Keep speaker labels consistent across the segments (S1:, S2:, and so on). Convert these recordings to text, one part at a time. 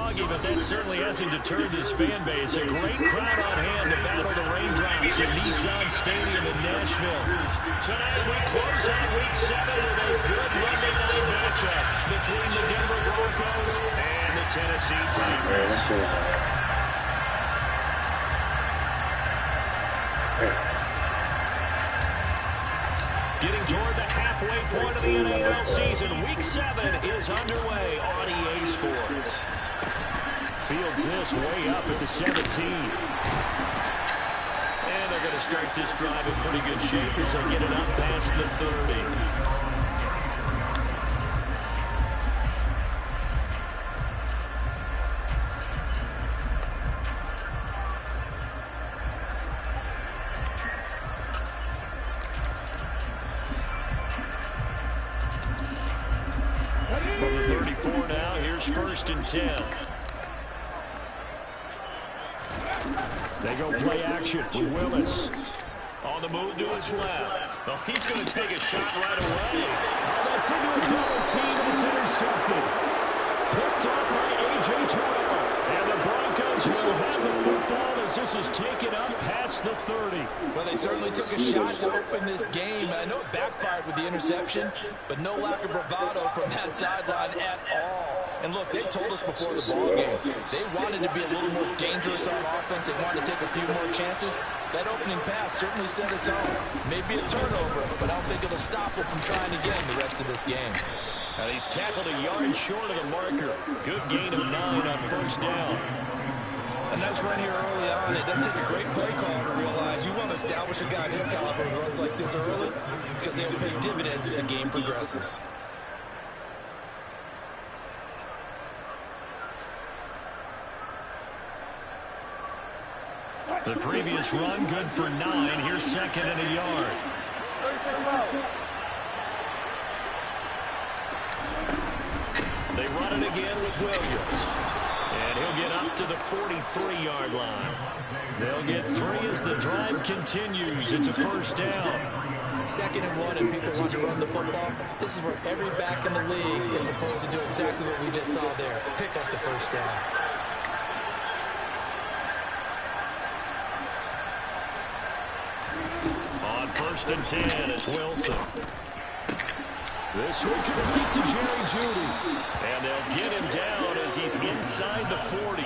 S1: foggy, but that certainly hasn't deterred this fan base. A great crowd on hand to battle the raindrops at Nissan Stadium in Nashville. Tonight we close out Week 7 with a good Monday night matchup between the Denver Broncos and the Tennessee Titans. Getting toward the halfway point of the NFL season, Week 7 is underway on EA Sports. Fields this way up at the 17. And they're going to start this drive in pretty good shape as they get it up past the 30. From the 34 now, here's 1st and 10. They go play action with Willis. On the move to his left. Oh, he's going to take a shot right away. That's into a double team, and it's intercepted. Picked up by A.J. Terrell. And the Broncos will have the football as this is taken up past the 30.
S2: Well, they certainly took a shot to open this game. I know it backfired with the interception, but no lack of bravado from that sideline at all. And look, they told us before the ball game, they wanted to be a little more dangerous on offense. They wanted to take a few more chances. That opening pass certainly set a tone. Maybe a turnover, but I don't think it'll stop them from trying again the rest of this game.
S1: And he's tackled a yard short of the marker. Good gain of 9 on 1st down.
S3: A nice run here early on. It doesn't take a great play call to realize you want to establish a guy of his caliber who runs like this early because they will pay dividends as the game progresses.
S1: The previous run good for 9. Here's 2nd and a yard. They run it again with Williams. And he'll get up to the 43-yard line. They'll get 3 as the drive continues. It's a 1st down.
S2: 2nd and 1 and people want to run the football. This is where every back in the league is supposed to do exactly what we just saw there. Pick up the 1st down.
S1: On 1st and 10, it's Wilson. This one complete to Jerry Jeudy. And they'll get him down as he's inside the 40.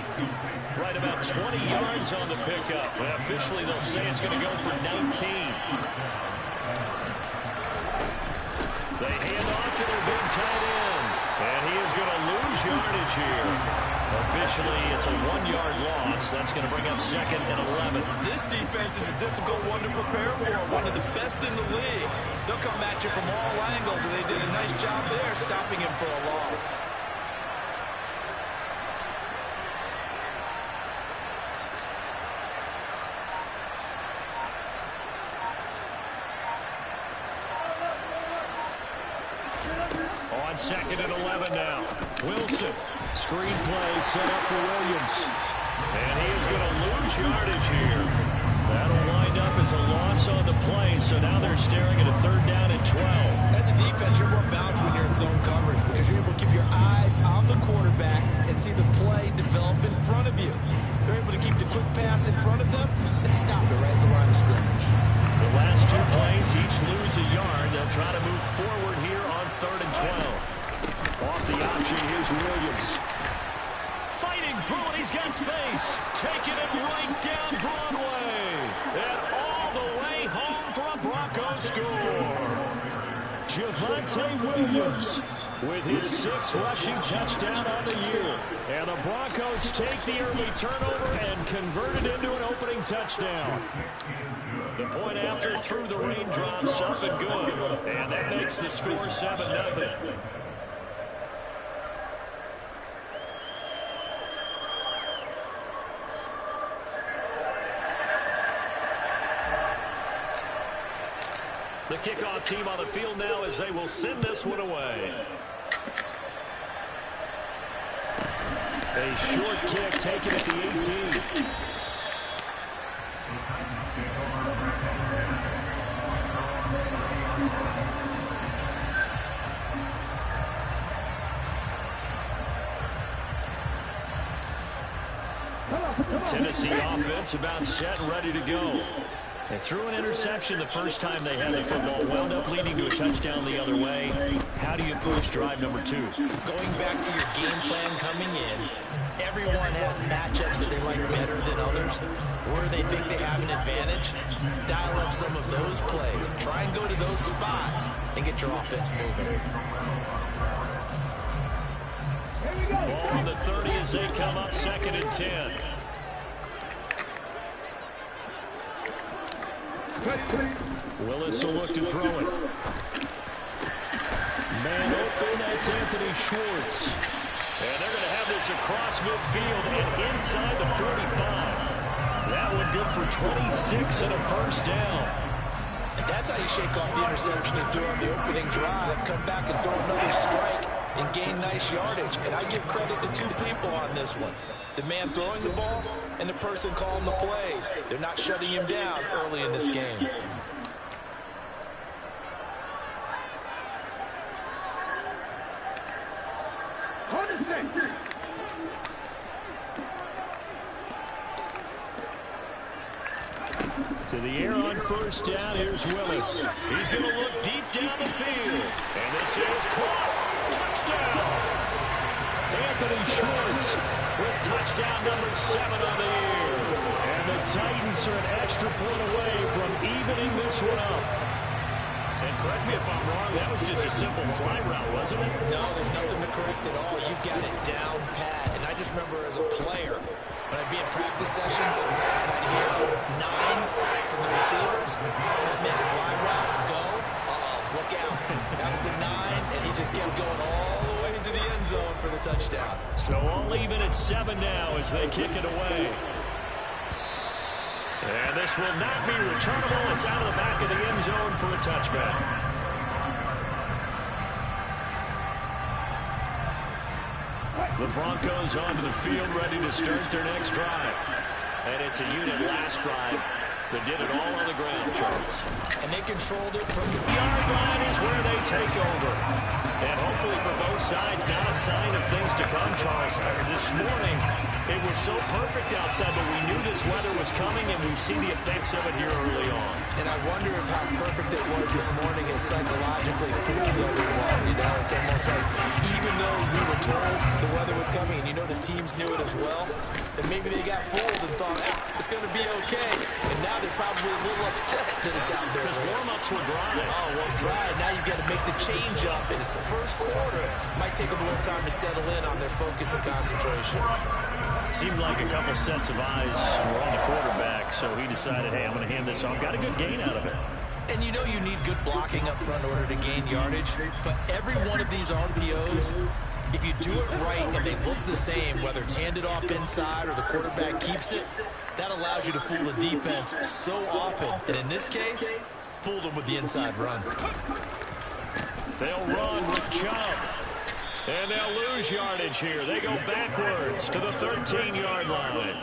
S1: Right about 20 yards on the pickup. Well, officially, they'll say it's going to go for 19. They hand off to their big tight end. And he is going to lose yardage here. Officially, it's a 1-yard loss. That's going to bring up 2nd and 11.
S3: This defense is a difficult one to prepare for. One of the best in the league. They'll come at you from all angles, and they did a nice job there stopping him for a loss.
S1: On 2nd and 11 now. Wilson. Screen play set up for Williams. And he is going to lose yardage here. That'll wind up as a loss on the play. So now they're staring at a 3rd down and 12.
S3: As a defense, you're more balanced when you're in zone coverage because you're able to keep your eyes on the quarterback and see the play develop in front of you. They're able to keep the quick pass in front of them and stop it right at the line of scrimmage.
S1: The last 2 plays each lose a yard. They'll try to move forward here on 3rd and 12. Off the option, here's Williams. Fighting through it, he's got space. Taking it right down Broadway. And all the way home for a Broncos score. Javonte Williams with his 6th rushing touchdown on the year. And the Broncos take the early turnover and convert it into an opening touchdown. The point after through the raindrops up and good. And that makes the score 7-0. The kickoff team on the field now as they will send this one away. A short kick taken at the 18. Tennessee offense about set and ready to go. They threw an interception the first time they had the football, wound up leading to a touchdown the other way. How do you approach drive number 2?
S2: Going back to your game plan coming in, everyone has matchups that they like better than others. Where they think they have an advantage, dial up some of those plays. Try and go to those spots and get your offense moving.
S1: Ball on the 30 as they come up 2nd and 10. Willis will look to throw it. Man open, that's Anthony Schwartz. And they're going to have this across midfield and inside the 45. That one good for 26 and a first down.
S2: And that's how you shake off the interception you threw on the opening drive. Come back and throw another strike and gain nice yardage. And I give credit to 2 people on this one. The man throwing the ball and the person calling the plays. They're not shutting him down early in this game.
S1: To the air on first down, here's Willis. He's going to look deep down the field. And this is caught. Touchdown! Anthony Schwartz with touchdown number 7 on the year. And the Titans are an extra point away from evening this one up. And correct me if I'm wrong, that was just a simple fly route, wasn't it?
S2: No, there's nothing to correct at all. You've got it down pat. And I just remember as a player, when I'd be in practice sessions and I'd hear 9 from the receivers, that meant fly route, go, look out. That was the 9, and he just kept going all the way into the end zone for the touchdown.
S1: So all even at 7 now as they kick it away. And this will not be returnable. It's out of the back of the end zone for a touchback. The Broncos onto the field, ready to start their next drive. And it's a unit last drive that did it all on the ground, Charles.
S2: And they controlled it from the
S1: yard line is where they take over. And hopefully for both sides, not a sign of things to come, Charles. This morning, it was so perfect outside, but we knew this weather was coming, and we see the effects of it here early on.
S2: And I wonder if how perfect it was this morning is psychologically fooled everyone. You know, it's almost like even though we were told the weather was coming, and you know the teams knew it as well, and maybe they got fooled and thought, it's going to be okay. And now they're probably a little upset that it's out there.
S1: Because warm-ups were dry.
S2: Oh, well, dry. Now you've got to make the change up, and it's the first quarter. Might take them a little time to settle in on their focus and concentration.
S1: Seemed like a couple sets of eyes were on the quarterback, so he decided, hey, I'm going to hand this off. Got a good gain out of it.
S2: And you know you need good blocking up front in order to gain yardage, but every one of these RPOs, if you do it right and they look the same, whether it's handed off inside or the quarterback keeps it, that allows you to fool the defense so often. And in this case, fooled them with the inside run.
S1: They'll run with Chubb. And they'll lose yardage here. They go backwards to the 13-yard line.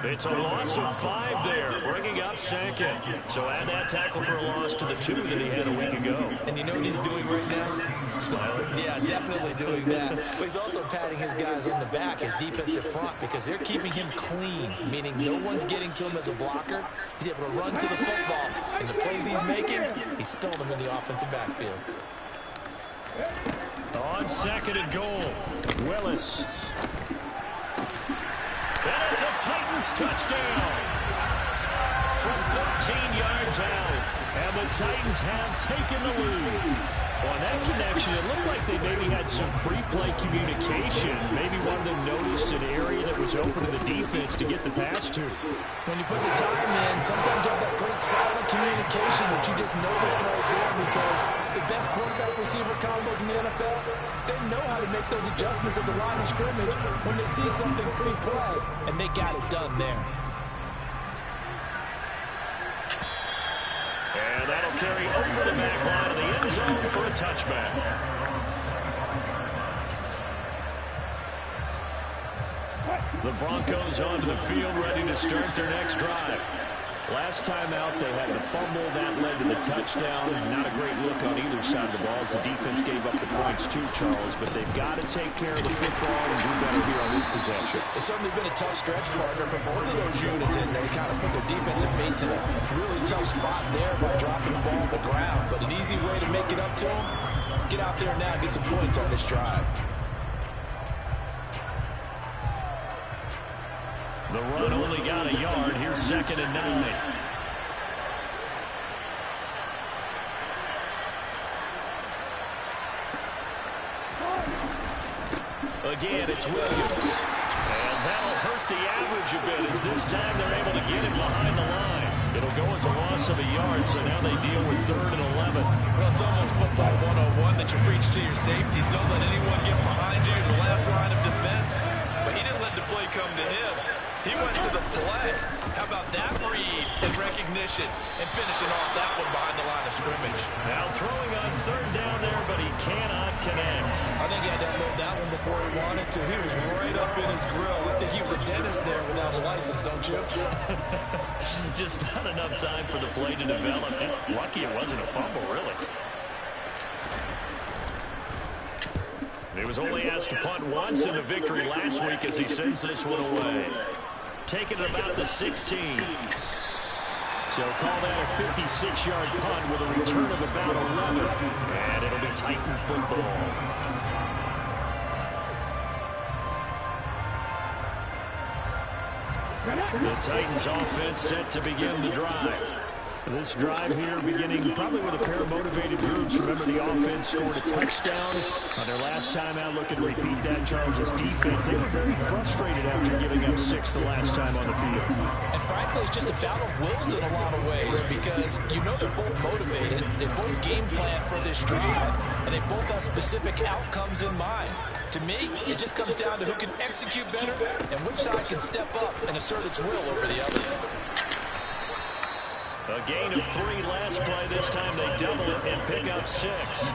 S1: It's a loss of 5 there, bringing up 2nd. So add that tackle for a loss to the 2 that he had a week ago.
S2: And you know what he's doing right now?
S1: Smiling.
S2: Yeah, definitely doing that. But he's also patting his guys on the back, his defensive front, because they're keeping him clean, meaning no one's getting to him as a blocker. He's able to run to the football. And the plays he's making, he's spilling them in the offensive backfield.
S1: On 2nd and goal, Willis. And it's a Titans touchdown from 13 yards out. And the Titans have taken the lead. On that connection, it looked like they maybe had some pre-play communication. Maybe one of them noticed an area that was open to the defense to get the pass to.
S2: When you put the time in, sometimes you have that great silent communication that you just noticed right there, because the best quarterback-receiver combos in the NFL, they know how to make those adjustments at the line of scrimmage when they see something pre-play, and they got it done there.
S1: And that'll carry over the back line of the end zone for a touchback. The Broncos onto the field, ready to start their next drive. Last time out, they had the fumble. That led to the touchdown. Not a great look on either side of the ball as the defense gave up the points too, Charles. But they've got to take care of the football and do better here on this possession.
S2: It's certainly been a tough stretch, partner, for both of those units in there. They kind of put their defensive mates in a really tough spot there by dropping the ball on the ground. But an easy way to make it up to them, get out there now and get some points on this drive.
S1: The run only got a yard. Here's 2nd and 9. Again, it's Williams. And that'll hurt the average a bit as this time they're able to get him behind the line. It'll go as a loss of a yard, so now they deal with 3rd and 11.
S3: Well, it's almost football 101 that you preach to your safeties. Don't let anyone get behind you in the last line of defense. But he didn't let the play come to him. He went to the play. How about that read and recognition and finishing off that one behind the line of scrimmage?
S1: Now throwing on 3rd down there, but he cannot connect.
S3: I think he had to unload that one before he wanted to. He was right up in his grill. I think he was a dentist there without a license, don't you?
S1: Just not enough time for the play to develop. Just lucky it wasn't a fumble, really. He was only asked to punt once in the victory last week as he sends this one away. Taking it about the 16. So call that a 56-yard punt with a return of about 11. And it'll be Titan football. The Titans offense set to begin the drive. This drive here beginning probably with a pair of motivated groups. Remember, the offense scored a touchdown on their last time out. Look and repeat that, Charles' defense. They were very frustrated after giving up 6 the last time on the field.
S2: And frankly, it's just a battle of wills in a lot of ways because you know they're both motivated. They both game plan for this drive, and they both have specific outcomes in mind. To me, it just comes down to who can execute better and which side can step up and assert its will over the other.
S1: A gain of 3 last play. This time they double it and pick up 6.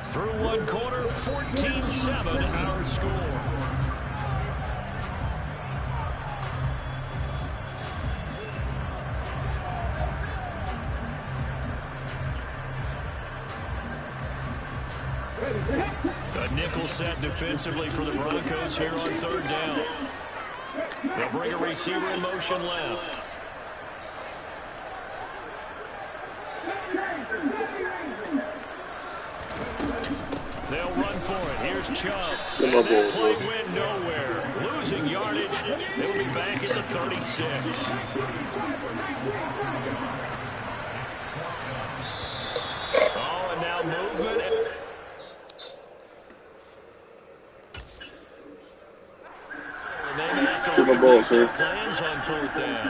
S1: Through one quarter, 14-7 our score. A nickel set defensively for the Broncos here on 3rd down. They'll bring a receiver in motion left. They'll run for it. Here's Chubb. And that play went nowhere. Losing yardage. They'll be back at the 36. Oh, and now movement.
S4: Keep my ball, sir.
S1: Plans on 4th down.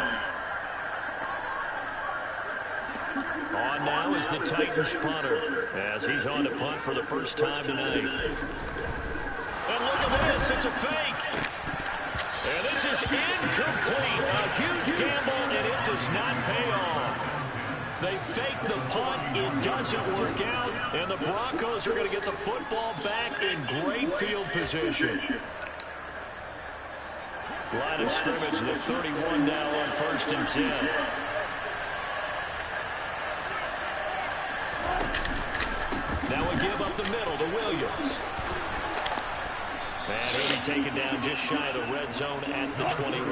S1: On now is the Titans punter as he's on to punt for the first time tonight. And look at this, it's a fake. And this is incomplete. A huge gamble, and it does not pay off. They fake the punt, it doesn't work out, and the Broncos are going to get the football back in great field position. Line of scrimmage, the 31 now on 1st and 10. Now we give up the middle to Williams. And he'll be taken down just shy of the red zone at the 21.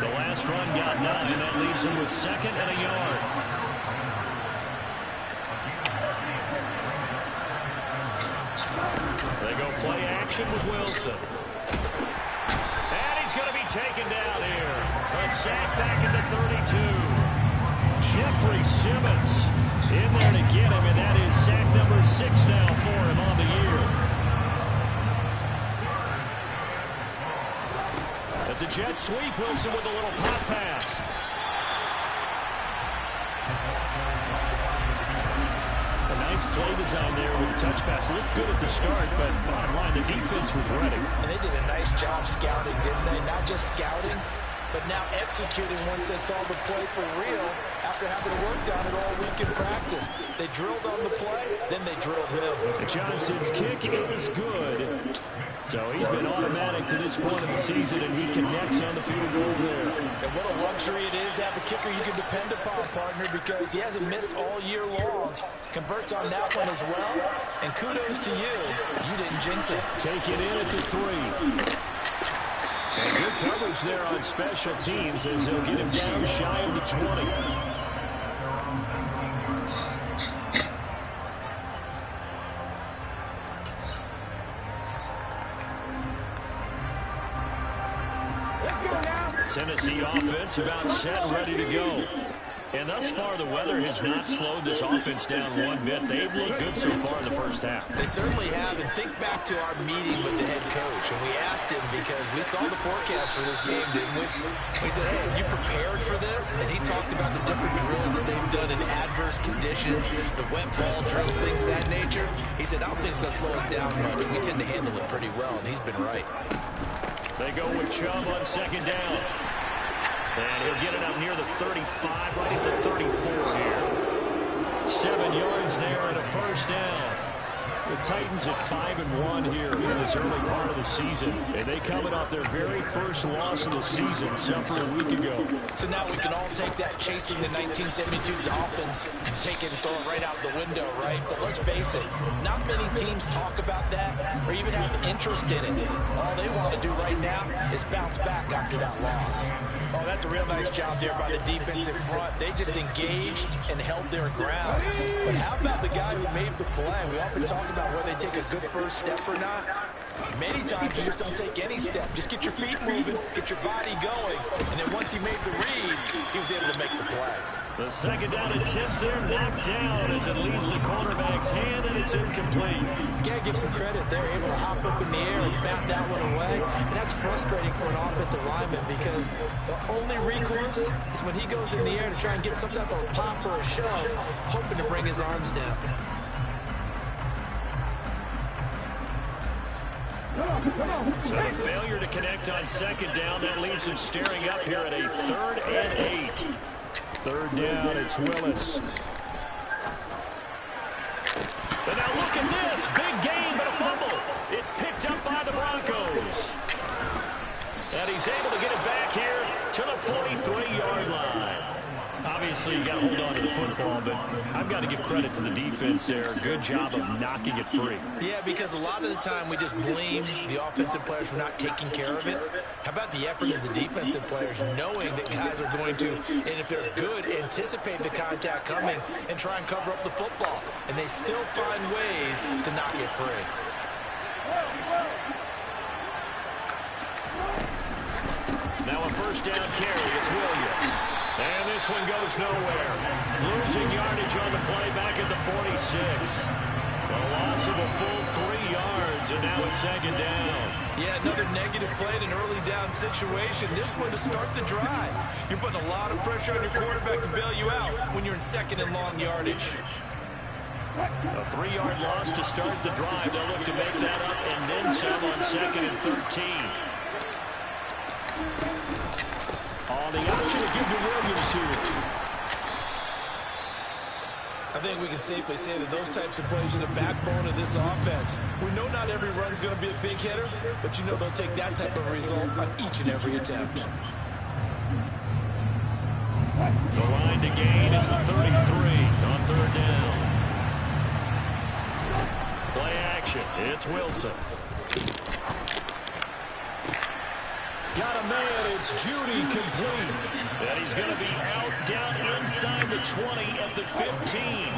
S1: The last run got 9. That leaves him with 2nd and a yard. They go play action with Wilson. He's going to be taken down here. A sack back at the 32. Jeffrey Simmons in there to get him, and that is sack number 6 now for him on the year. That's a jet sweep. Wilson with a little pop pass. A nice play design there with the touch pass. Looked good at the start, but bottom line, the defense was ready.
S2: And they did a nice job scouting, didn't they? Not just scouting, but now executing once they saw the play for real after having worked on it all week in practice. They drilled on the play, then they drilled him.
S1: Johnson's kick is good. So he's been automatic to this point of the season, and he connects on the field goal there.
S2: And what a luxury it is to have a kicker you can depend upon, partner, because he hasn't missed all year long. Converts on that one as well. And kudos to you. You didn't jinx it.
S1: Take it in at the 3. And good coverage there on special teams as they'll get him down shy of the 20. Tennessee offense about set and ready to go. And thus far, the weather has not slowed this offense down one bit. They've looked good so far in the first half.
S2: They certainly have. And think back to our meeting with the head coach. And we asked him because we saw the forecast for this game, didn't we? We said, hey, have you prepared for this? And he talked about the different drills that they've done in adverse conditions, the wet ball drills, things of that nature. He said, I don't think it's going to slow us down much. We tend to handle it pretty well, and he's been right.
S1: They go with Chubb on second down. And he'll get it up near the 35, right at the 34 here. 7 yards there and a first down. The Titans at 5-1 here in this early part of the season. And they coming off their very first loss of the season, suffered a week ago.
S2: So now we can all take that chasing the 1972 Dolphins, take it and throw it right out the window, right? But let's face it, not many teams talk about that or even have interest in it. All they want to do right now is bounce back after that loss. Oh, that's a real nice job there by the defense in front. They just engaged and held their ground. But how about the guy who made the play? We often talk about whether they take a good first step or not. Many times you just don't take any step. Just get your feet moving, get your body going, and then once he made the read, he was able to make the play.
S1: The second down attempt there knocked down as it leaves the quarterback's hand, and it's incomplete.
S2: You got to give some credit. They're able to hop up in the air and bat that one away, and that's frustrating for an offensive lineman because the only recourse is when he goes in the air to try and get some type of a pop or a shove, hoping to bring his arms down.
S1: So the failure to connect on second down, that leaves him staring up here at a 3rd and 8. Third down, it's Willis. And now look at this. Big gain, but a fumble. It's picked up by the Broncos. And he's able to get it back here to the 43-yard line. Obviously, you got to hold on to the football, but I've got to give credit to the defense there. Good job of knocking it free.
S2: Yeah, because a lot of the time we just blame the offensive players for not taking care of it. How about the effort of the defensive players knowing that guys are going to, and if they're good, anticipate the contact coming and try and cover up the football. And they still find ways to knock it free.
S1: Now a first down carry. It's Williams. And this one goes nowhere. Losing yardage on the play back at the 46. A loss of a full 3 yards, and now it's second down.
S2: Yeah, another negative play in an early down situation. This one to start the drive. You're putting a lot of pressure on your quarterback to bail you out when you're in second and long yardage.
S1: A 3-yard loss to start the drive. They'll look to make that up and then some on second and 13. On the option to give to Williams here.
S2: I think we can safely say that those types of plays are the backbone of this offense. We know not every run's going to be a big hitter, but you know they'll take that type of result on each and every attempt.
S1: The line to gain is the 33 on third down. Play action. It's Wilson. Got a man, it's Judy, complete. And he's going to be out down inside the 20 at the 15.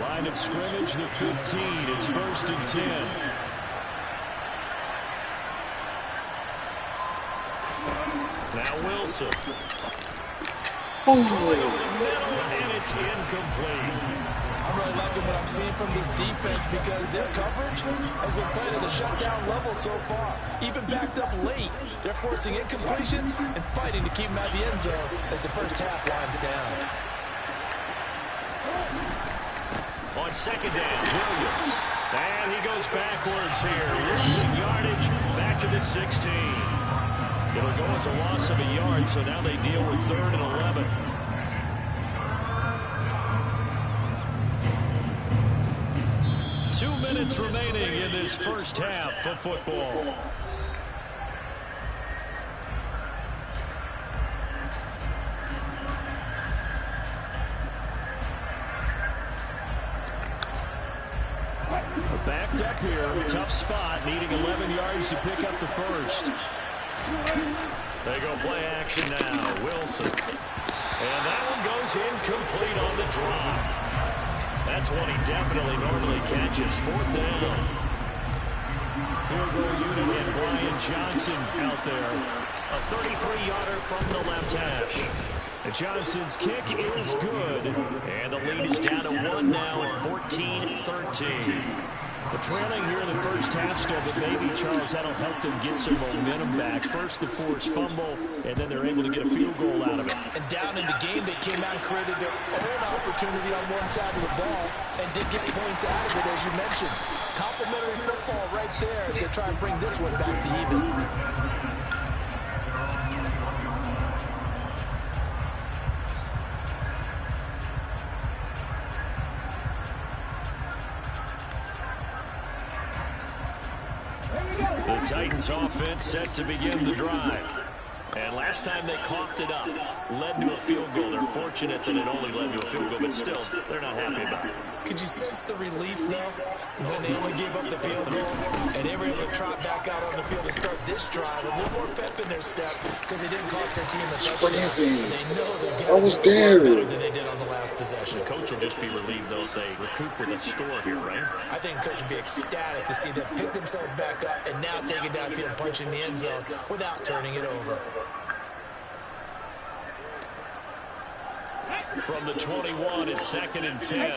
S1: Line of scrimmage, the 15. It's 1st and 10. Now Wilson. Throwing over the middle, and it's incomplete.
S2: I'm really liking what I'm seeing from this defense because their coverage has been playing at a shutdown level so far. Even backed up late, they're forcing incompletions and fighting to keep them out of the end zone as the first half winds down.
S1: On second down, Williams. And he goes backwards here. Losing yardage back to the 16. It'll go as a loss of a yard, so now they deal with 3rd and 11. Two minutes remaining in this first half of football. Backed up here, tough spot, needing 11 yards to pick up the first. They go play action now. Wilson. And that one goes incomplete on the drop. That's one he definitely normally catches. 4th down. Field goal unit and Brian Johnson out there. A 33-yarder from the left hash. Johnson's kick is good. And the lead is down to 1 now at 14-13. We're trailing here in the first half still, but maybe, Charles, that'll help them get some momentum back. First the forced fumble, and then they're able to get a field goal out of it.
S2: And down in the game, they came out and created their own opportunity on one side of the ball and did get points out of it, as you mentioned. Complimentary football right there as they try and bring this one back to even.
S1: The Titans offense set to begin the drive. And last time they coughed it up, led to a field goal. They're fortunate that it only led to a field goal, but still, they're not happy about it.
S3: Could you sense the relief, though, when they only gave up the field goal and they were able to trot back out on the field and start this drive a little more pep in their step because they didn't cost their team a touchdown. They know they've got to do better than they did on the last possession.
S1: The coach will just be relieved, though, if they recoup with a score here, right?
S3: I think the coach would be ecstatic to see them pick themselves back up and now take it downfield and punch in the end zone without turning it over.
S1: From the 21, it's 2nd and 10.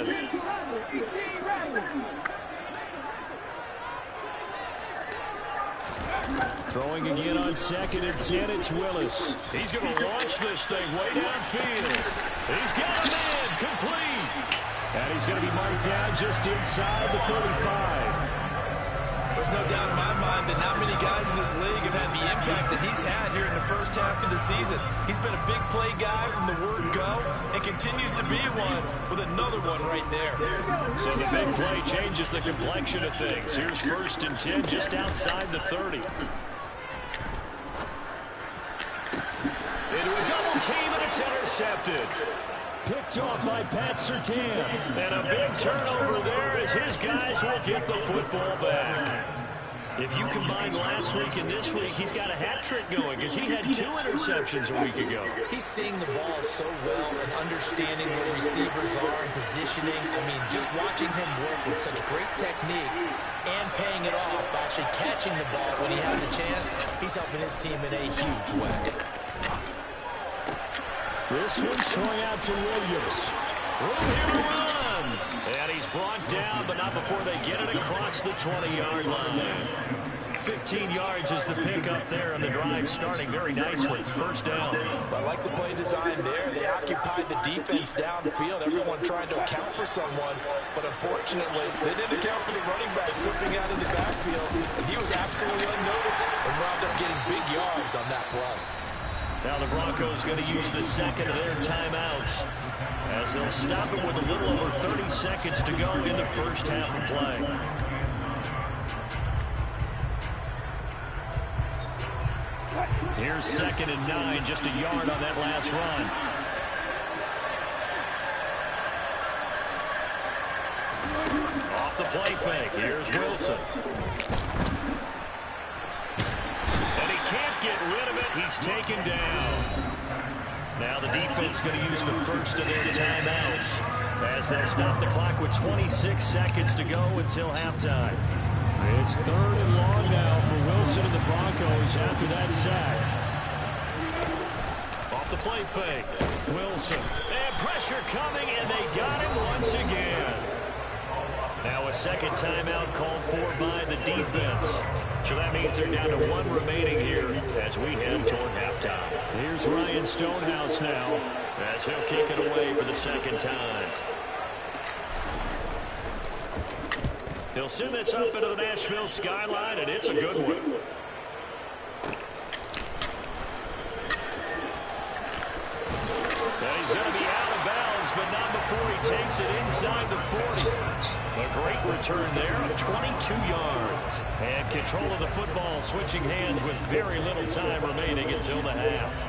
S1: Throwing again on 2nd and 10, it's Willis. He's going to launch this thing way downfield. He's got him in, complete. And he's going to be marked down just inside the 35.
S3: There's no doubt in my mind that not many guys in this league have had the impact that he's had here in the first half of the season. He's been a big play guy from the word go and continues to be one with another one right there.
S1: So the big play changes the complexion of things. Here's 1st and 10 just outside the 30. Into a double team and it's intercepted. Picked off by Pat Surtain. And a big turnover there as his guys will get the football back. If you combine last week and this week, he's got a hat trick going because he had 2 interceptions a week ago.
S2: He's seeing the ball so well and understanding where receivers are and positioning. I mean, just watching him work with such great technique and paying it off by actually catching the ball when he has a chance, he's helping his team in a huge way.
S1: This one's swung out to Williams. Room here to run. And he's brought down, but not before they get it across the 20-yard line. 15 yards is the pickup there, and the drive starting very nicely. 1st down.
S2: I like the play design there. They occupied the defense downfield. Everyone trying to account for someone, but unfortunately, they didn't account for the running back slipping out in the backfield. And he was absolutely unnoticed and wound up getting big yards on that play.
S1: Now the Broncos going to use the 2nd of their timeouts as they'll stop it with a little over 30 seconds to go in the first half of play. Here's 2nd and 9, just a yard on that last run. Off the play fake, here's Wilson. Can't get rid of it. He's taken down. Now the defense going to use the 1st of their timeouts as they'll stop the clock with 26 seconds to go until halftime. It's 3rd and long now for Wilson and the Broncos after that sack. Off the play fake. Wilson. And pressure coming, and they got him once again. Now a 2nd timeout called for by the defense. So that means they're down to 1 remaining here as we head toward halftime. Here's Ryan Stonehouse now as he'll kick it away for the 2nd time. He'll send this up into the Nashville skyline, and it's a good one. And he's going to be out of bounds, but not before he takes it inside the 40. A great return there of 22 yards. And control of the football switching hands with very little time remaining until the half.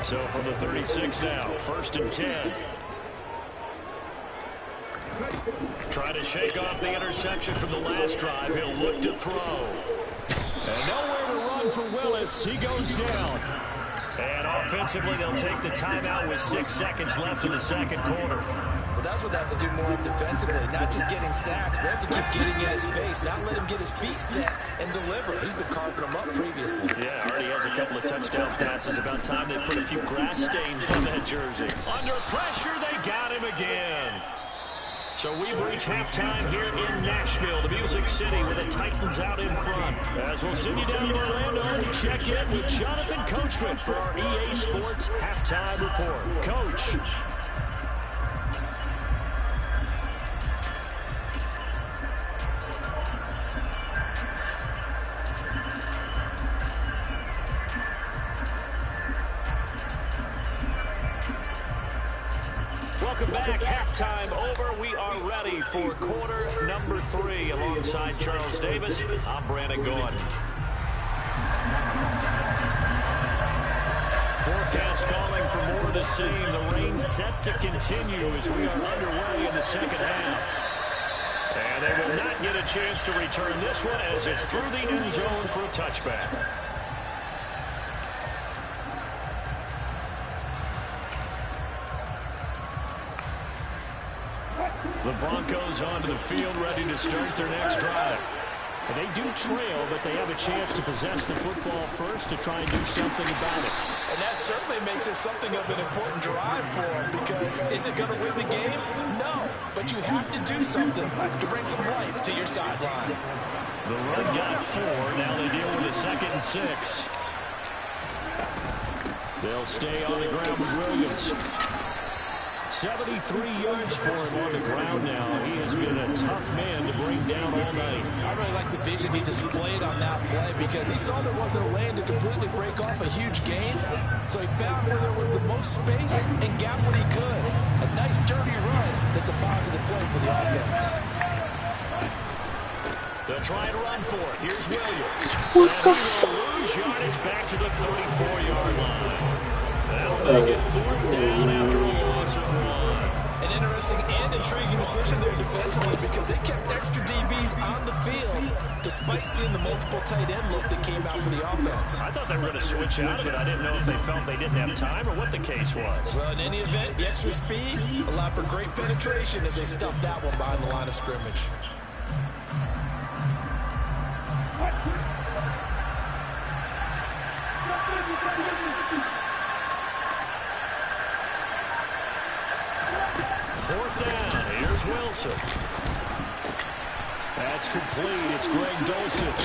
S1: So from the 36 now, 1st and 10. Try to shake off the interception from the last drive. He'll look to throw. And nowhere to run for Willis. He goes down. And offensively, they'll take the timeout with 6 seconds left in the second quarter.
S3: Well, that's what they have to do more of defensively, not just getting sacks. We have to keep getting in his face, not let him get his feet set and deliver. He's been carving them up previously.
S1: Yeah, already has a couple of touchdown passes. About time they put a few grass stains on that jersey. Under pressure, they got him again. So we've reached halftime here in Nashville, the Music City, with the Titans out in front. As we'll send you down to Orlando, we check in with Jonathan Coachman for our EA Sports Halftime Report. Coach. Welcome back. Halftime over. We are ready for quarter number 3. Alongside Charles Davis, I'm Brandon Gordon. Forecast calling for more of the same. The rain set to continue as we are underway in the second half. And they will not get a chance to return this one as it's through the end zone for a touchback. The Broncos onto the field, ready to start their next drive. And they do trail, but they have a chance to possess the football first to try and do something about it.
S3: And that certainly makes it something of an important drive for them, because is it going to win the game? No, but you have to do something to bring some life to your sideline.
S1: The run got 4. Now they deal with a 2nd and 6. They'll stay on the ground with Williams. 73 yards for him on the ground now. He has been a tough man to bring down all night.
S3: I really like the vision he displayed on that play, because he saw there wasn't a lane to completely break off a huge gain. So he found where there was the most space and got what he could. A nice dirty run that's a positive play for the offense.
S1: They'll try and run for it. Here's Williams. What the fuck? Lose yardage back to the 34-yard line. That'll make it 4th down after a loss of 1.
S3: An interesting and intriguing decision there defensively, because they kept extra DBs on the field despite seeing the multiple tight end look that came out for the offense.
S1: I thought they were going to switch out of it. I didn't know if they felt they didn't have time or what the case was.
S3: Well, in any event, the extra speed allowed for great penetration as they stuffed that one behind the line of scrimmage.
S1: Wilson. That's complete. It's Greg Dulcich.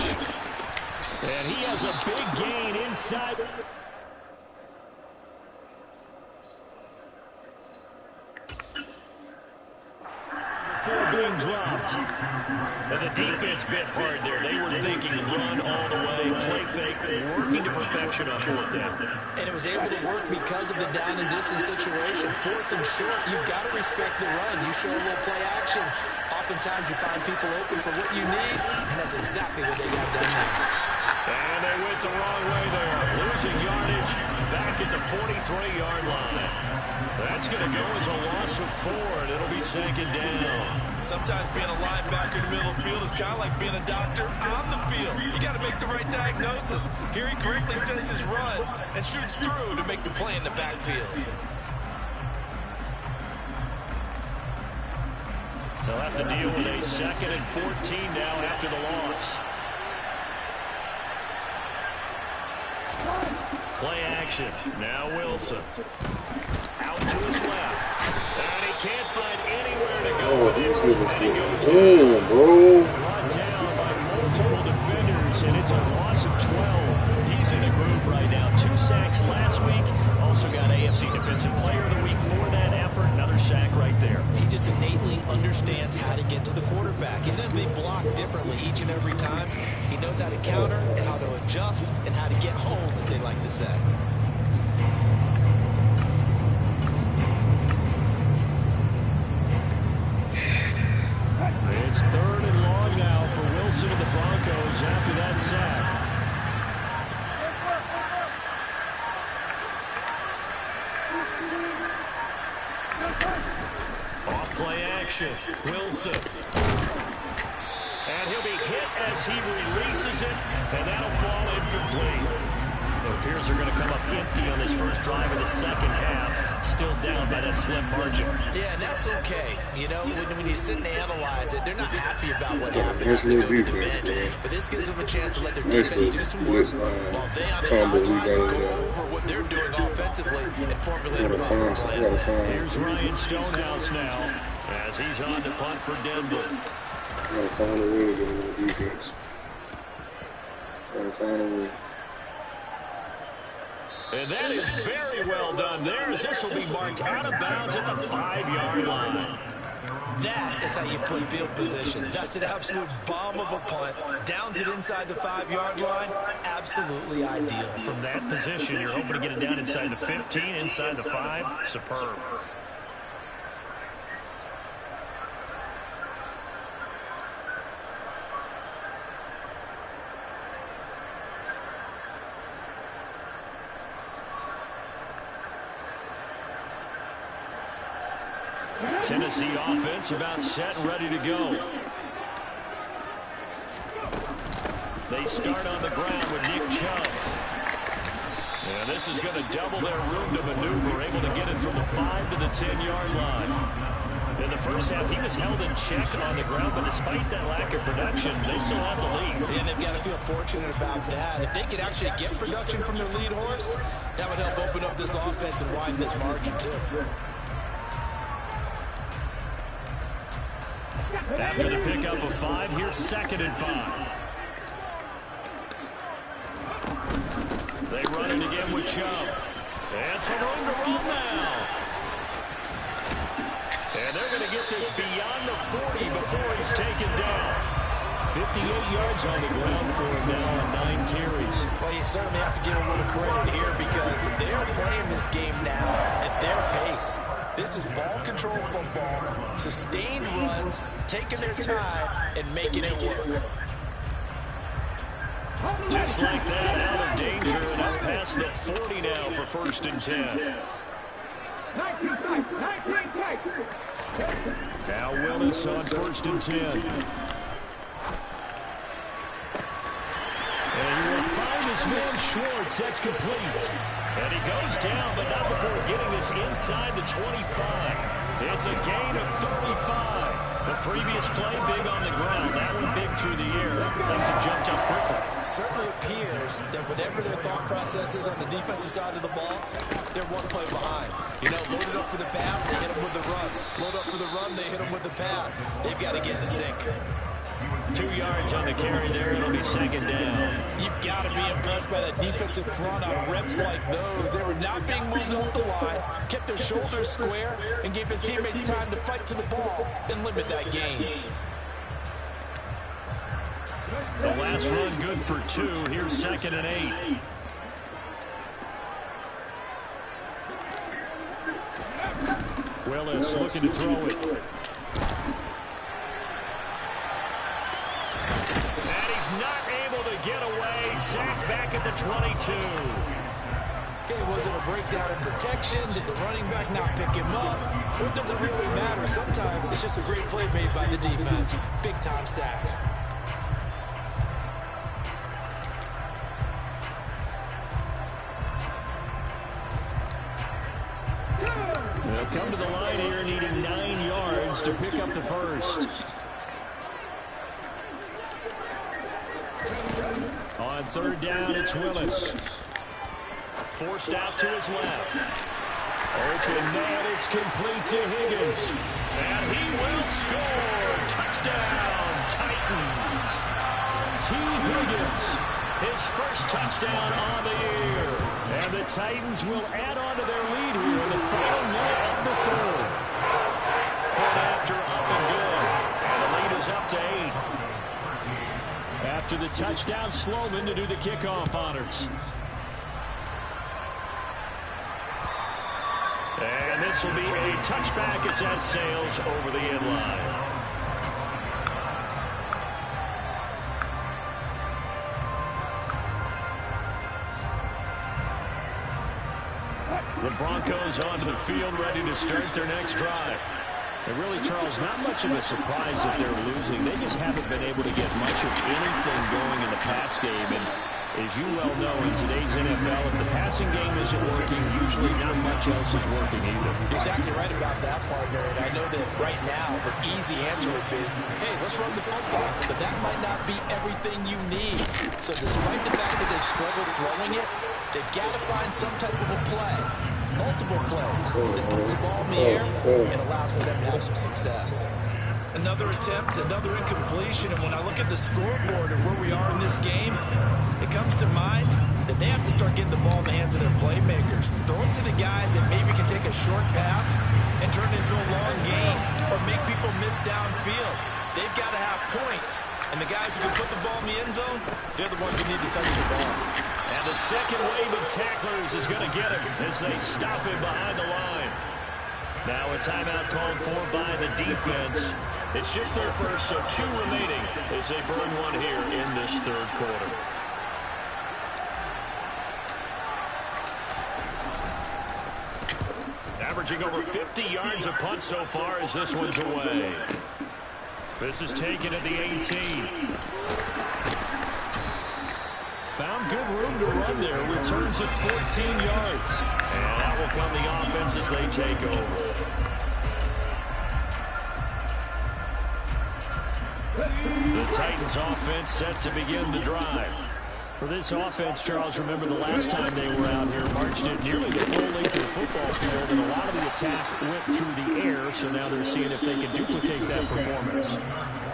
S1: And he has a big gain inside. 4 being dropped. And the defense bit hard there. They were thinking run all the way, play fake, working to perfection on 4th down.
S3: And it was able to work because of the down and distance situation. 4th and short, you've got to respect the run. You show a little play action. Oftentimes you find people open for what you need, and that's exactly what they got done there.
S1: And they went the wrong way there. Losing yardage back at the 43-yard line. That's going to go as a loss of 4, and it'll be 2nd down.
S3: Sometimes being a linebacker in the middle of the field is kind of like being a doctor on the field. You got to make the right diagnosis. Here he correctly sets his run and shoots through to make the play in the backfield.
S1: They'll have to deal with a 2nd and 14 now after the loss. Play action. Now Wilson. Out to his left. And he can't find anywhere to go.
S4: Oh, these niggas get boom, bro.
S1: Brought down by multiple defenders. and it's a loss of 12. He's in a groove right now. 2 sacks last week. Also got AFC Defensive Player of the Week for that effort. Another sack right there.
S3: He just innately understands how to get to the quarterback. And then they block differently each and every time. He knows how to counter and how to adjust and how to get home, as they like to say.
S1: It's 3rd and long now for Wilson and the Broncos after that sack. Off-play action. Wilson. And he'll be hit as he releases it, and that'll fall incomplete. It appears they're going to come up empty on this first drive in the second half. Still down by that slim margin. Yeah, and that's okay. You know, when you sit and analyze it, they're not happy about what happened.
S4: Nice little defense, man.
S3: But this gives them a chance to let their defense do some work while they on the sidelines go over what they're doing offensively and formulate a proper plan.
S1: Here's Ryan Stonehouse now as he's on to punt for Denver.
S4: Gotta find a way to get a little defense. Gotta find a way.
S1: And that is very well done there, as this will be marked out of bounds at the 5-yard line.
S3: That is how you flip field position. That's an absolute bomb of a punt. Downs it inside the 5-yard line. Absolutely ideal.
S1: From that position, you're hoping to get it down inside the 15, inside the 5. Superb. Tennessee offense about set and ready to go. They start on the ground with Nick Chubb. And this is going to double their room to maneuver, able to get it from the 5 to the 10-yard line. In the first half, he was held in check on the ground, but despite that lack of production, they still have the lead.
S3: And they've got to feel fortunate about that. If they could actually get production from their lead horse, that would help open up this offense and widen this margin, too.
S1: After the pickup of 5, here's 2nd and 5. They run it again with Chubb. And some room to run now. And they're going to get this beyond the 40 before he's taken down. 58 yards on the ground for him now on 9 carries.
S3: Well, you certainly have to give a little credit here because they're playing this game now at their pace. This is ball control football, sustained runs, taking their time, and making it work.
S1: Just like that, out of danger and up past the 40 now for 1st and 10. Now Willis on 1st and 10. And he will find his man Schwartz. That's complete. And he goes down, but not before getting this inside the 25. It's a gain of 35. The previous play big on the ground. That one big through the air. Things have jumped up quickly.
S3: Certainly appears that whatever their thought process is on the defensive side of the ball, they're one play behind. You know, loaded up for the pass, they hit them with the run. Load up for the run, they hit them with the pass. They've got to get in the sync.
S1: 2 yards on the carry there. It'll be 2nd down.
S3: You've got to be impressed by that defensive front on reps like those. They were not being moved off the line, kept their shoulders square, and gave their teammates time to fight to the ball and limit that gain.
S1: The last run good for 2. Here's 2nd and 8. Willis looking to throw it. And he's not able to get away. Sacked back at the 22.
S3: Okay, was it a breakdown in protection? Did the running back not pick him up? Or does it really matter? Sometimes it's just a great play made by the defense. Big time sack.
S1: They'll come to the line here needing 9 yards to pick up the first. On 3rd down, it's Willis. Forced out to his left. Open man, it's complete to Higgins. And he will score. Touchdown, Titans. T. Higgins, his first touchdown on the year. And the Titans will add on to their lead here in the final minute of the third. Point after up and good. And the lead is up to 8. After the touchdown, Sloman to do the kickoff honors. And this will be a touchback as that sails over the end line. The Broncos onto the field, ready to start their next drive. And really, Charles, not much of a surprise that they're losing. They just haven't been able to get much of anything going in the pass game. And as you well know, in today's NFL, if the passing game isn't working, usually not much else is working either.
S2: You're exactly right about that, partner. And I know that right now the easy answer would be, hey, let's run the football. But that might not be everything you need. So despite the fact that they've struggled throwing it, they've got to find some type of a play. Multiple plays that puts the ball in the air and allows for them to have some success. Another attempt, another incompletion, and when I look at the scoreboard and where we are in this game, it comes to mind that they have to start getting the ball in the hands of their playmakers. Throw it to the guys that maybe can take a short pass and turn it into a long gain or make people miss downfield. They've got to have points, and the guys who can put the ball in the end zone, they're the ones who need to touch the ball.
S1: And the second wave of tacklers is going to get him as they stop him behind the line. Now a timeout called for by the defense. It's just their first, so 2 remaining as they burn one here in this third quarter. Averaging over 50 yards a punt so far as this one's away. This is taken at the 18. Found good room to run there. Returns at 14 yards. And that will come the offense as they take over. The Titans offense set to begin the drive. For this offense, Charles, remember the last time they were out here, marched it nearly the full length of the football field, and a lot of the attack went through the air, so now they're seeing if they can duplicate that performance.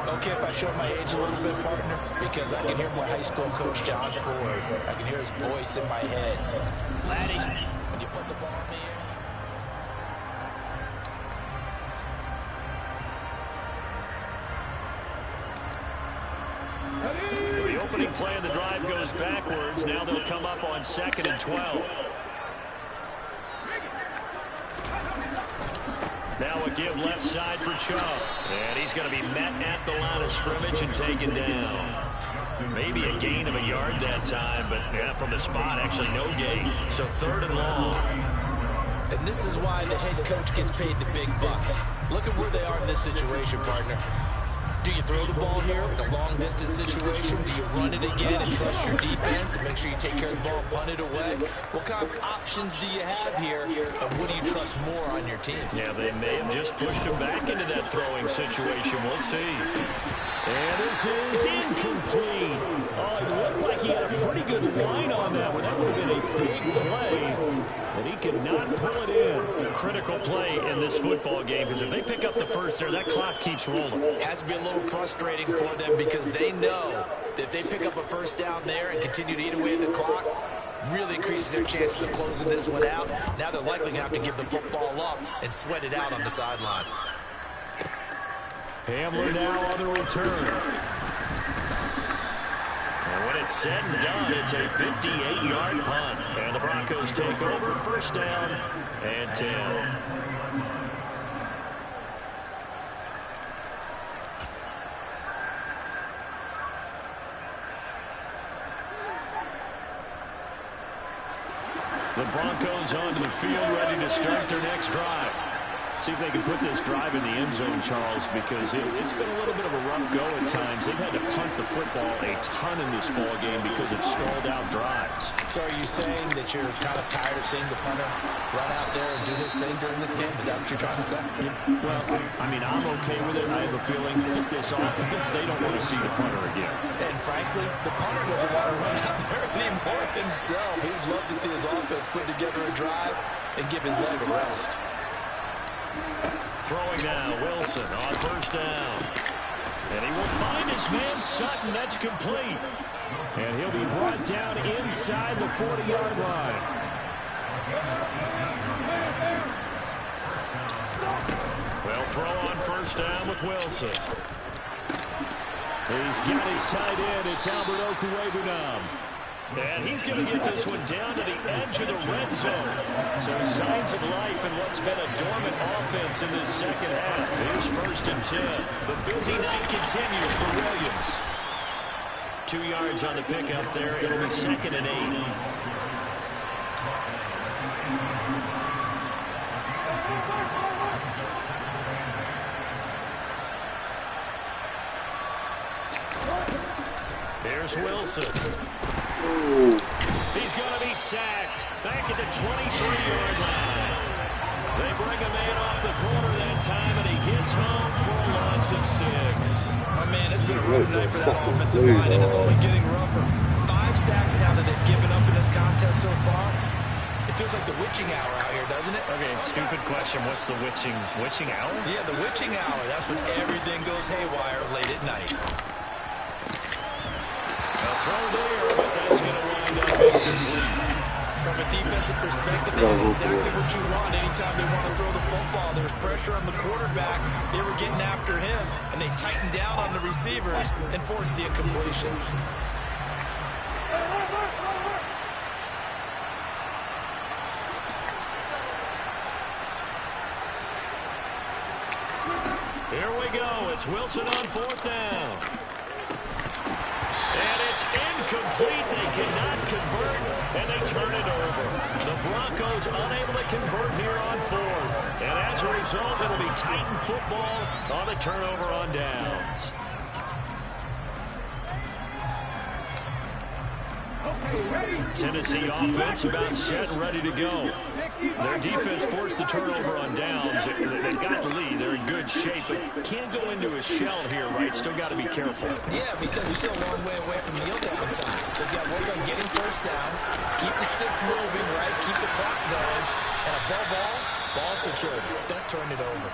S2: Okay, if I show my age a little bit, partner, because I can hear my high school coach, John Ford. I can hear his voice in my head. Laddie, when you put the ball in the air.
S1: The opening play of the drive goes backwards. Now they'll come up on 2nd and 12. Now a give left side for Chubb. And he's going to be met at the line of scrimmage and taken down. Maybe a gain of a yard that time, but yeah, from the spot, actually no gain. So 3rd and long.
S2: And this is why the head coach gets paid the big bucks. Look at where they are in this situation, partner. Do you throw the ball here in a long-distance situation? Do you run it again and trust your defense and make sure you take care of the ball and punt it away? What kind of options do you have here, and what do you trust more on your team?
S1: Yeah, they may have just pushed him back into that throwing situation. We'll see. And this is incomplete. Oh, it looked like he had a pretty good line on that one. That would have been a big play, but he could not pull it in. Critical play in this football game, because if they pick up the first there, that clock keeps rolling.
S2: It has to be a little frustrating for them because they know that if they pick up a first down there and continue to eat away at the clock, really increases their chances of closing this one out. Now they're likely going to have to give the football up and sweat it out on the sideline.
S1: Hamler now on the return. And when it's said and done, it's a 58-yard punt. And the Broncos take over, first down and 10. The Broncos onto the field, ready to start their next drive. See if they can put this drive in the end zone, Charles, because it's been a little bit of a rough go at times. They've had to punt the football a ton in this ball game because it's stalled out drives.
S2: So are you saying that you're kind of tired of seeing the punter run out there and do his thing during this game? Is that what you're trying to say?
S1: Yeah. Well, I mean, I'm okay with it. I have a feeling that this offense, they don't want to see the punter again.
S2: And frankly, the punter doesn't want to run out there anymore himself. He'd love to see his offense put together a drive and give his leg a rest.
S1: Throwing now, Wilson on first down. And he will find his man Sutton. That's complete. And he'll be brought down inside the 40-yard line. Well, throw on first down with Wilson. He's got his tight end. It's Albert Okwuegbunam. And he's going to get this one down to the edge of the red zone. So signs of life in what's been a dormant offense in this second half. Here's first and 10. The busy night continues for Williams. 2 yards on the pickup there. It'll be second and 8. Here's Wilson.
S4: Ooh.
S1: He's going to be sacked back at the 23-yard line. They bring him in off the corner that time, and he gets home for a loss of 6.
S3: Oh, man, it's been a rough night for that offensive line, and it's only getting rougher. 5 sacks now that they've given up in this contest so far. It feels like the witching hour out here, doesn't it?
S1: Okay, stupid question. What's the witching hour?
S3: Yeah, the witching hour. That's when everything goes haywire late at night.
S1: Throw there, but that's going to wind up incomplete.
S3: From a defensive perspective, they have exactly what you want. Anytime they want to throw the football, there's pressure on the quarterback. They were getting after him, and they tightened down on the receivers and forced the incompletion.
S1: Here we go. It's Wilson on fourth down. And it's incomplete. They cannot convert, and they turn it over. The Broncos unable to convert here on fourth. And as a result, it'll be Titan football on the turnover on downs. Tennessee offense about set and ready to go. Their defense forced the turnover on downs. They've got the lead. They're in good shape, but can't go into a shell here, right? Still got to be careful.
S3: Yeah, because you're still a long way away from kneel down time. So you got to work on getting first downs, keep the sticks moving, right? Keep the clock going, and above all, ball security. Don't turn it over.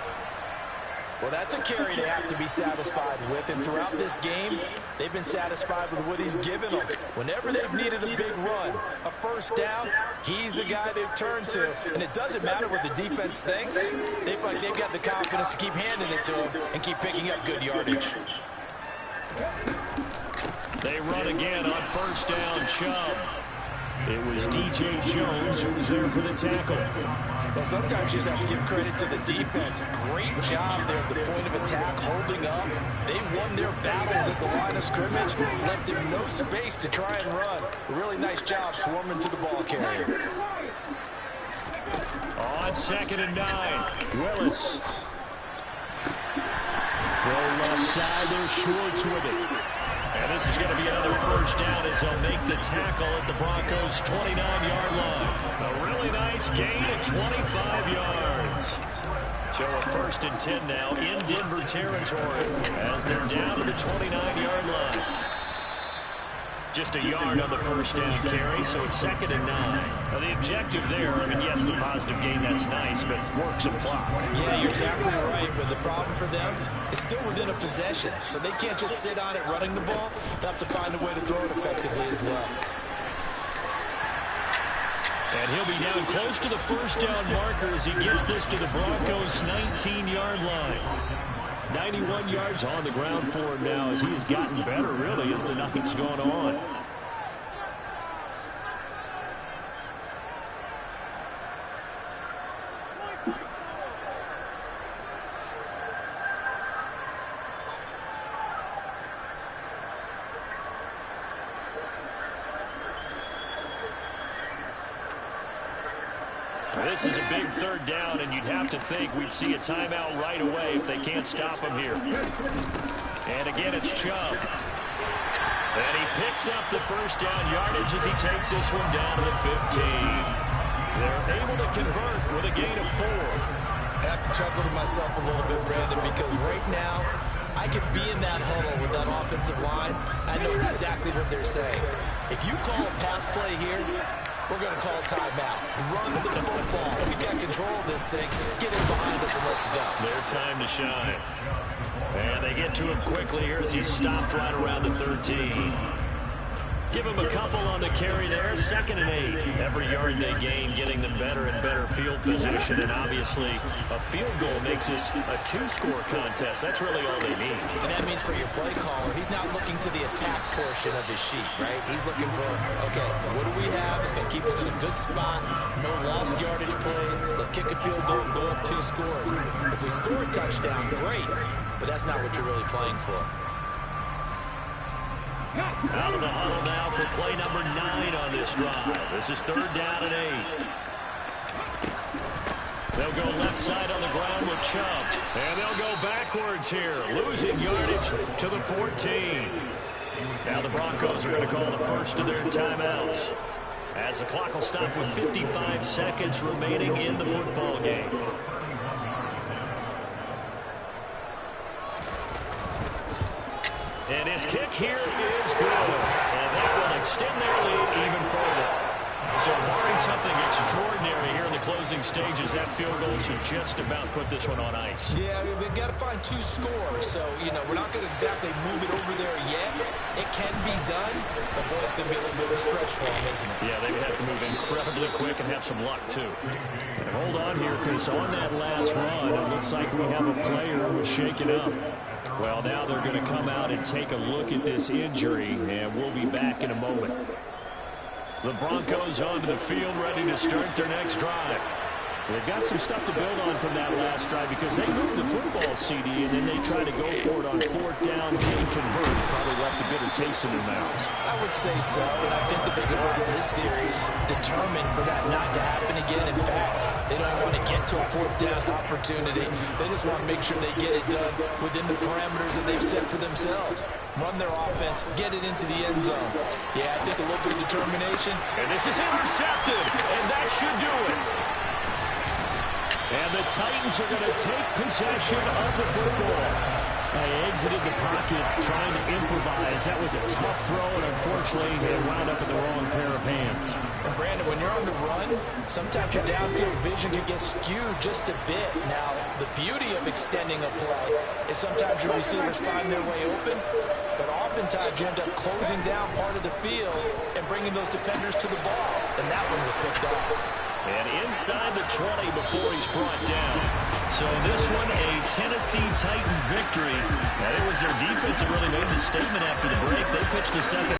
S3: Well, that's a carry they have to be satisfied with, and throughout this game, they've been satisfied with what he's given them. Whenever they've needed a big run, a first down, he's the guy they've turned to, and it doesn't matter what the defense thinks. They feel like they've got the confidence to keep handing it to him and keep picking up good yardage.
S1: They run again on first down, Chubb. It was DJ Jones who was there for the tackle.
S3: Well, sometimes you just have to give credit to the defense. Great job there at the point of attack, holding up. They won their battles at the line of scrimmage, left him no space to try and run. A really nice job swarming to the ball carrier.
S1: On second and 9, Willis. Throw left side, there's Schwartz with it. And this is going to be another first down as they'll make the tackle at the Broncos' 29-yard line. A really nice gain of 25 yards. So a first and 10 now in Denver territory as they're down to the 29-yard line. Just a yard on the first down carry, so it's second and 9. Now the objective there, I mean, yes, the positive gain, that's nice, but work some clock.
S3: Yeah, you're exactly right, but the problem for them is still within a possession, so they can't just sit on it running the ball. They'll have to find a way to throw it effectively as well.
S1: And he'll be down close to the first down marker as he gets this to the Broncos' 19-yard line. 91 yards on the ground for him now as he has gotten better, really, as the night's gone on. This is a big third down, and you'd have to think we'd see a timeout right away if they can't stop him here. And again, it's Chubb. And he picks up the first down yardage as he takes this one down to the 15. They're able to convert with a gain of 4.
S3: I have to chuckle to myself a little bit, Brandon, because right now, I could be in that huddle with that offensive line. I know exactly what they're saying. If you call a pass play here, We're going to call timeout. Run the football. We got control of this thing. Get it behind us and let's go.
S1: Their time to shine. And they get to him quickly here as he stopped right around the 13. Give him a couple on the carry there. 2nd and 8. Every yard they gain, getting them better and better field position. And obviously, a field goal makes this a 2-score contest. That's really all they need.
S3: And that means for your play caller, he's not looking to the attack portion of his sheet, right? He's looking for, okay, what do we have? It's going to keep us in a good spot. No lost yardage plays. Let's kick a field goal and go up 2 scores. If we score a touchdown, great. But that's not what you're really playing for.
S1: Out of the huddle now for play number 9 on this drive. This is 3rd down and 8. They'll go left side on the ground with Chubb. And they'll go backwards here, losing yardage to the 14. Now the Broncos are going to call the first of their timeouts, as the clock will stop with 55 seconds remaining in the football game. And his kick here is good. And that will extend their lead even further. So barring something extraordinary here in the closing stages, that field goal should just about put this one on ice.
S3: Yeah, we've got to find 2 scores. So, we're not going to exactly move it over there yet. It can be done, but boy, it's going to be a little bit of a stretch for them, isn't it?
S1: Yeah, they would have to move incredibly quick and have some luck, too. And hold on here, because on that last run, it looks like we have a player who was shaken up. Well, now they're going to come out and take a look at this injury, and we'll be back in a moment. The Broncos onto the field, ready to start their next drive. They've got some stuff to build on from that last drive because they moved the football, CD, and then they tried to go for it on 4th down, didn't convert. Probably left a bitter taste in their mouths.
S3: I would say so, and I think that they go out in this series determined for that not to happen again. In fact, they don't want to get to a 4th down opportunity. They just want to make sure they get it done within the parameters that they've set for themselves. Run their offense, get it into the end zone. Yeah, I think a little bit of determination.
S1: And this is intercepted, and that should do it. And the Titans are going to take possession of the football. They exited the pocket trying to improvise. That was a tough throw, and unfortunately, it wound up in the wrong pair of hands.
S3: And Brandon, when you're on the run, sometimes your downfield vision can get skewed just a bit. Now, the beauty of extending a play is sometimes your receivers find their way open, but oftentimes you end up closing down part of the field and bringing those defenders to the ball. And that one was picked off.
S1: And inside the 20 before he's brought down. So this one, a Tennessee Titan victory. And it was their defense that really made the statement after the break. They pitched the second